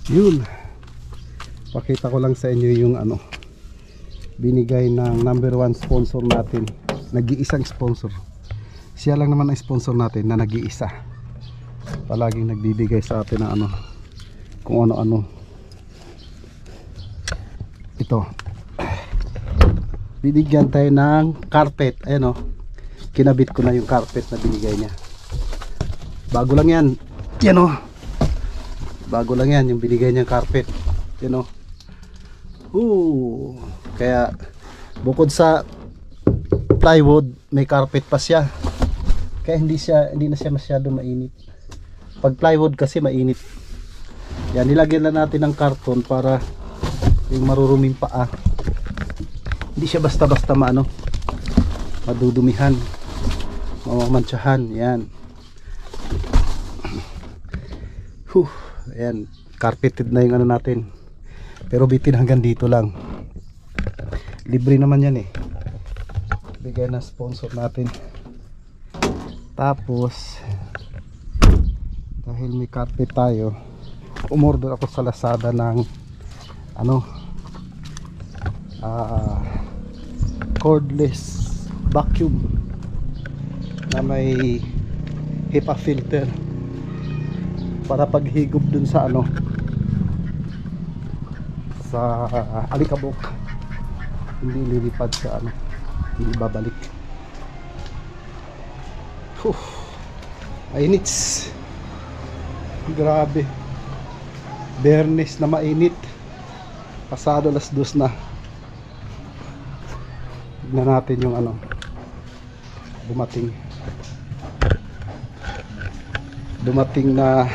Yun, pakita ko lang sa inyo yung ano binigay ng number 1 sponsor natin, nag-iisang sponsor. Siya lang naman ang sponsor natin na nag-iisa, palaging nagbibigay sa atin ng ano, kung ano-ano. Ito, binigyan tayo ng carpet. Ayan o, kinabit ko na yung carpet na binigay niya. Bago lang yan. Yan o, bago lang yan yung binigay niyang carpet. Yan o. Kaya bukod sa plywood, may carpet pa siya. Kaya hindi na siya masyado mainit. Pag plywood kasi mainit. Yan, nilagyan lang natin ng karton para yung maruruming paa hindi siya basta-basta madudumihan, mamamantsahan. Yan. Ayan, carpeted na yung ano natin. Pero bitin hanggang dito lang. Libre naman yan eh. Bigay na sponsor natin. Tapos dahil may carpet tayo, umorder ako sa Lazada ng cordless vacuum na may HEPA filter para paghigop dun sa sa alikabok, hindi lilipad sa hindi babalik. Mainit, grabe. Bernes na mainit, pasado alas 2 na. Tignan natin yung dumating na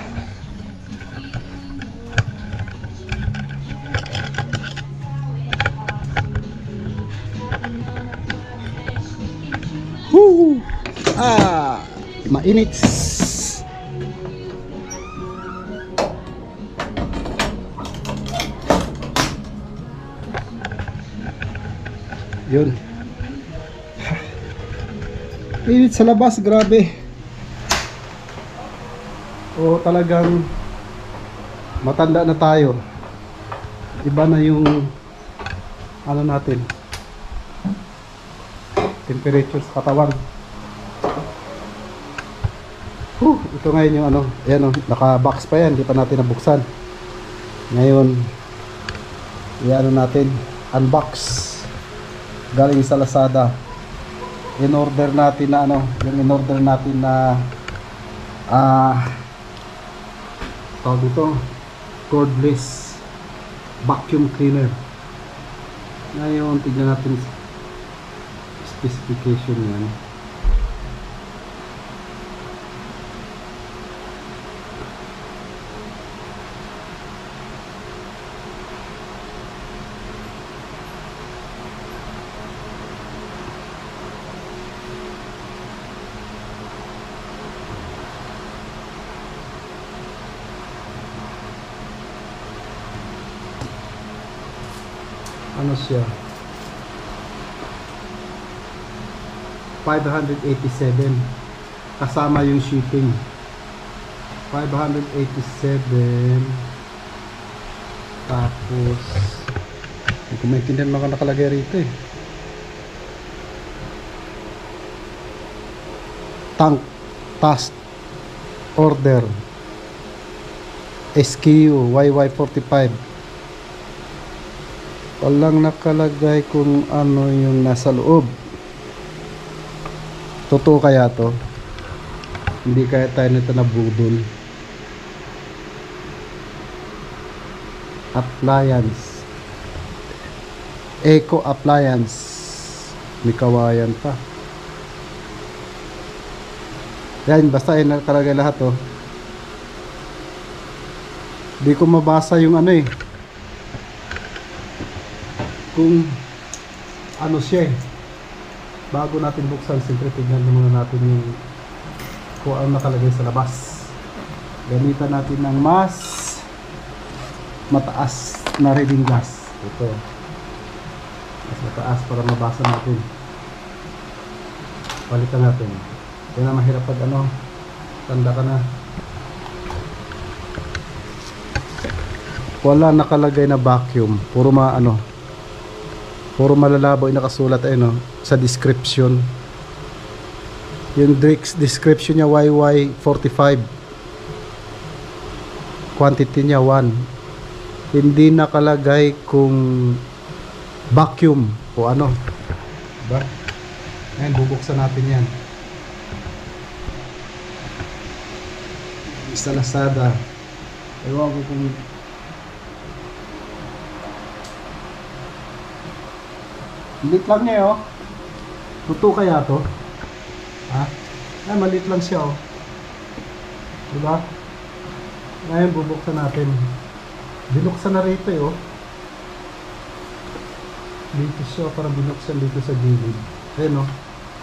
mainit. Yun, init sa labas, grabe. Talagang matanda na tayo, iba na yung natin, temperature sa katawan. Ito ngayon yung ayan naka-box pa yan, hindi pa natin nabuksan. Ngayon natin unbox, galing sa Lazada. In-order natin na yung in-order natin na tawag dito, cordless vacuum cleaner. Ngayon tignan natin specification yan. Ano siya, 587 kasama yung shipping. 587. Tapos hindi ko maintindihan mga nakalagay rito eh. Tank task order SKU YY45. Walang nakalagay kung ano yung nasa loob. Totoo kaya to? Hindi kaya tayo nito nabudol. Appliance, Eco Appliance, may kawayan pa. Yan, basta ay nakalagay lahat Hindi ko mabasa yung kung siya bago natin buksan. Siyempre tignan muna natin yung kung ano nakalagay sa labas. Gamitan natin ng mas mataas na reading glass. Ito, mas mataas para mabasa natin. Palitan natin. Kaya na mahirap pag tanda ka na. Wala nakalagay na vacuum. Puro puro malalabo yung nakasulat no, sa description. Yung description niya YY45. Quantity niya 1. Hindi nakalagay kung vacuum o ano. Diba? Ngayon, bubuksan natin yan. Sa Lazada. Ewan ko kung maliit lang niya oh. Tuto kaya to? Ha? Ay, maliit lang siya oh. Diba? Ngayon, bubuksan natin. Binuksan na rito eh oh. Dito siya, parang binuksan dito sa gilid. Ayan oh.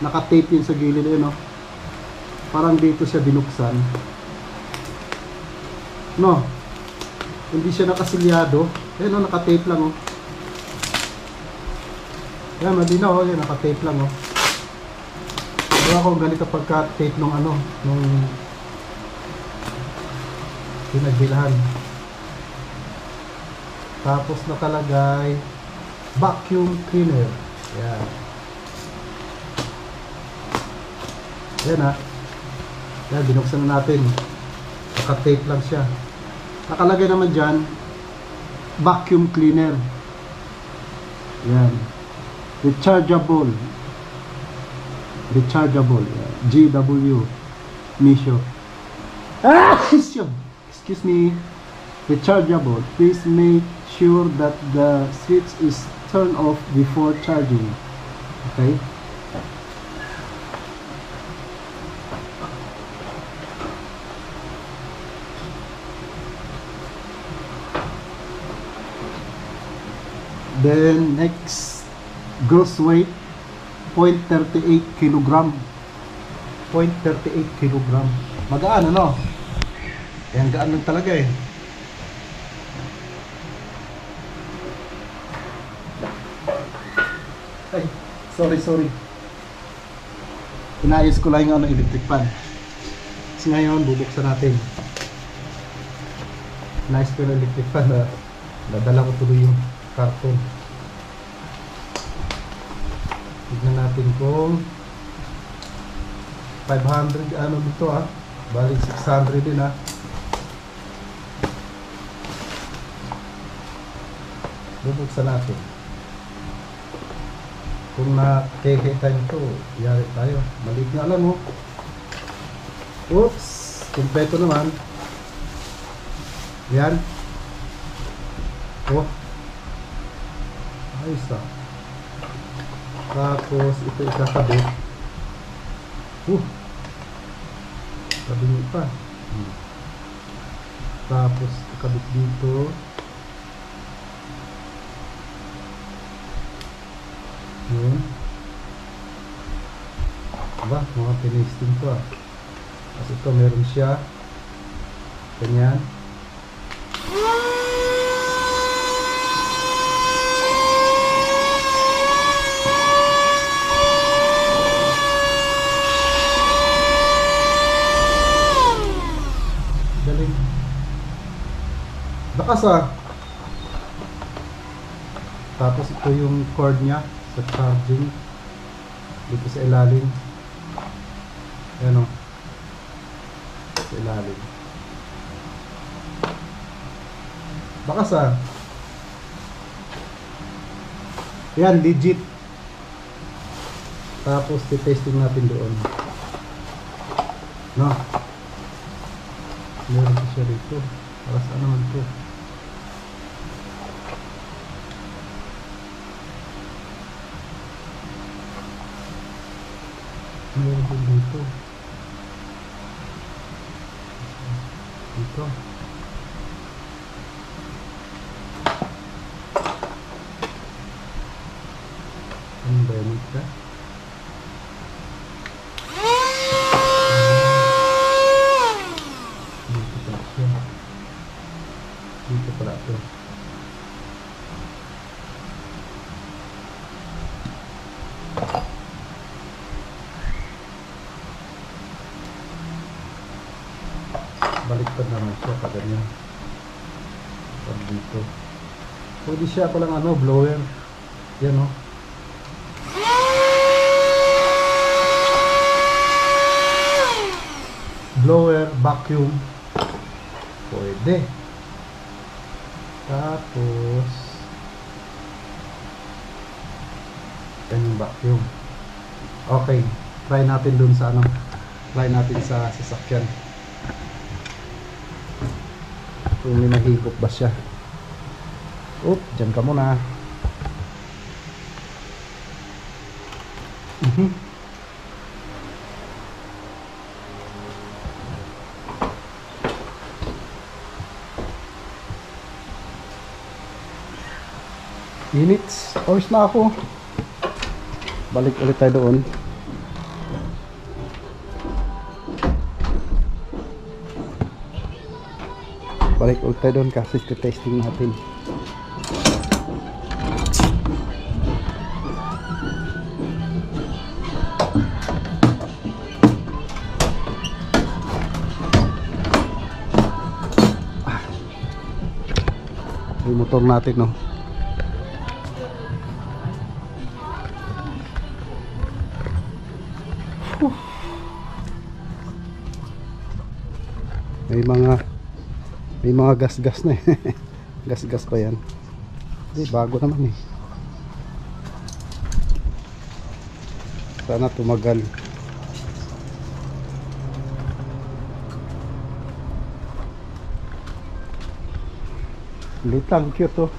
Naka-tape yun sa gilid. Ayan oh. Parang dito siya binuksan. No. Hindi siya nakasilyado. Ayan oh, naka-tape lang oh. Ayan, malinaw oh. Ayan, naka-tape lang oh. Wala akong ganito pagka-tape nung nung pinagbilahan. Tapos nakalagay vacuum cleaner. Ayan. Ayan ha. Ayan, binuksan na natin. Naka-tape lang siya. Nakalagay naman dyan vacuum cleaner. Ayan. Rechargeable. GW Misho. Excuse me. Rechargeable. Please make sure that the switch is turned off before charging. Okay. Then next, gross weight 0.38 kilogram. 0.38 kilogram. Magaan ano? Ayan, gaan lang talaga eh. Ay, sorry. Inayos ko lang yung electric fan. Kasi ngayon, bubuksan natin. Inayos ko yung electric fan. Nadala ko tuloy yung karton. Tignan natin kung 500 dito bali 600 din bubuksan natin. Kung nakikita nyo yari tayo, maliit nga lang oops, kumpleto naman yan ayos tapos ito ikakabit sabi nyo pa tapos ikabit dito yun diba mga pinisting to tapos ito meron siya ganyan bakas tapos ito yung cord nya sa charging dito sa ilalim ayan sa ilalim bakas yan legit tapos titesting natin doon meron pa siya rito para saan naman to meron din dito ano ba yun ito? Dito pala ito baliktad naman siya pa ganyan Dito. Pwede siya palang ano, blower. Yan o. Blower, vacuum. Pwede. Tapos yan yung vacuum. Okay. Try natin dun sa ano. Try natin sa sasakyan. Kung may mahigop ba siya. Oop, dyan ka muna. Minutes, pawis na ako. Balik ulit tayo doon. Balik ulit tayo doon kasi testing natin. Yung motor natin, no. May mga gas-gas na eh. Gas-gas pa yan. Hindi, bago naman eh. Sana tumagal. Lutang, cute oh.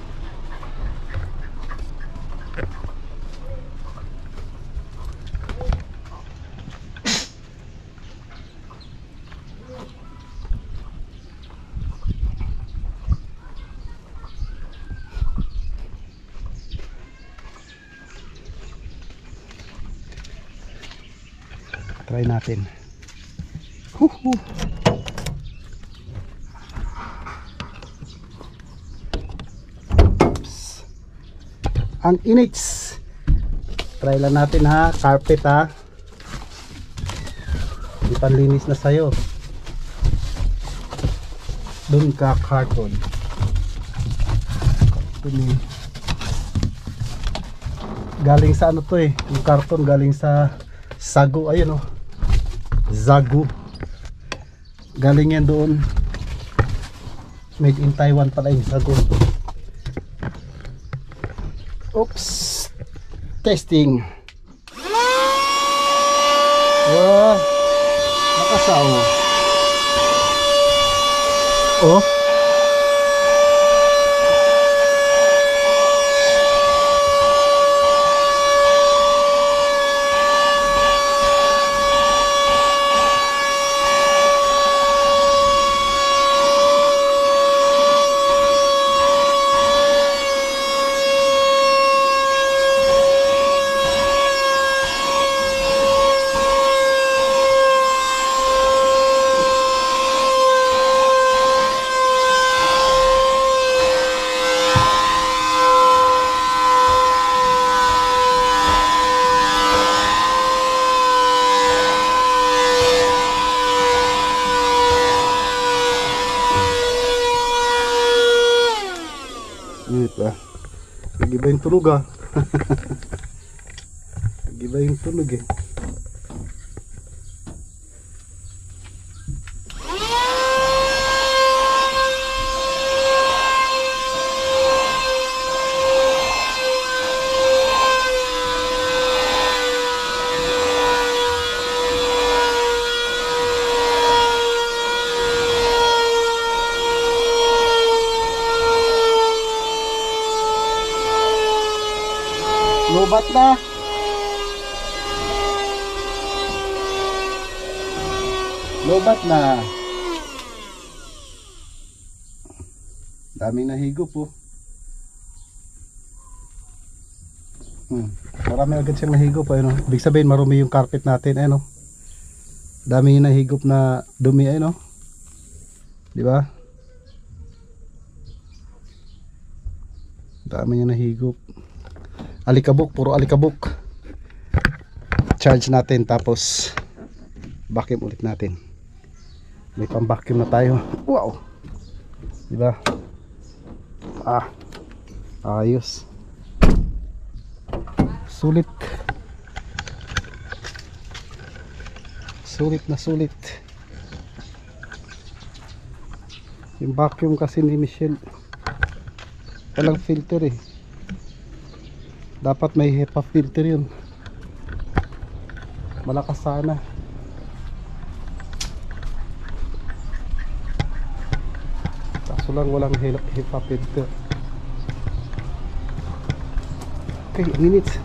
Try natin. Huhu. Ang inits. Try lang natin ha. Carpet ha. Ipanlinis na sa'yo. Doon ka carton. Doon galing sa ano to eh. Yung carton galing sa Sagu. Ayun oh. Zagu. Galing yan doon. Made in Taiwan pala yung Zagu. Oops. Testing. Wow. Nakasaw. Oh. Nag-iba yung tunog ah. Nag-iba yung tunog eh. Lobat na. Lobat na. Daming nahigo po. Marami agad siyang nahigo pa, ano. Ibig sabihin marumi yung carpet natin, ano. Daming nahigop na dumi, ano. Di ba? Dami niya nahigop. Alikabok, puro alikabok. Charge natin tapos vacuum ulit natin. May pang vacuum na tayo. Wow. Diba? Ayos. Sulit. Sulit na sulit. Yung vacuum kasi ni Michelle walang filter eh. Dapat may HEPA filter yun. Malakas sana. Kaso lang walang HEPA filter. Okay, minutes.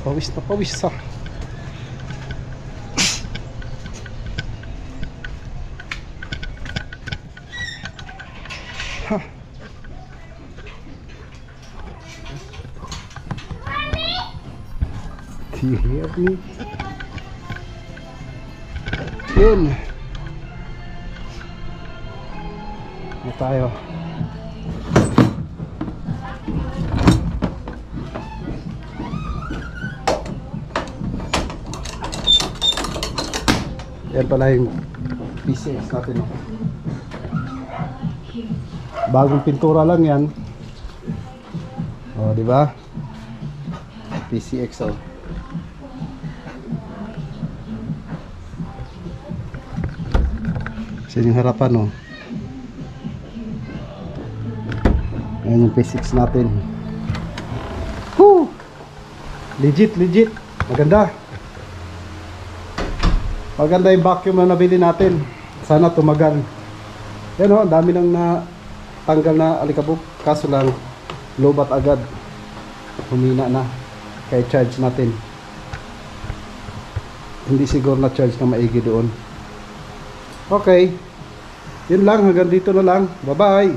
Pawis na pawis ha. Do you hear me? Yun. Na tayo. Yan pala yung PCX natin. Bagong pintura lang yan. Oh, di ba? PCX oh. Yung harapan oh. Ayan yung P6 natin. Woo! Legit. Maganda yung vacuum na nabili natin. Sana tumagal. Yan oh, dami nang natanggal na alikabok. Kaso lang lobat agad. Humina na. Kaya charge natin. Hindi siguro na charge na maigi doon. Okay. Yun lang, hanggang dito na lang. Bye-bye.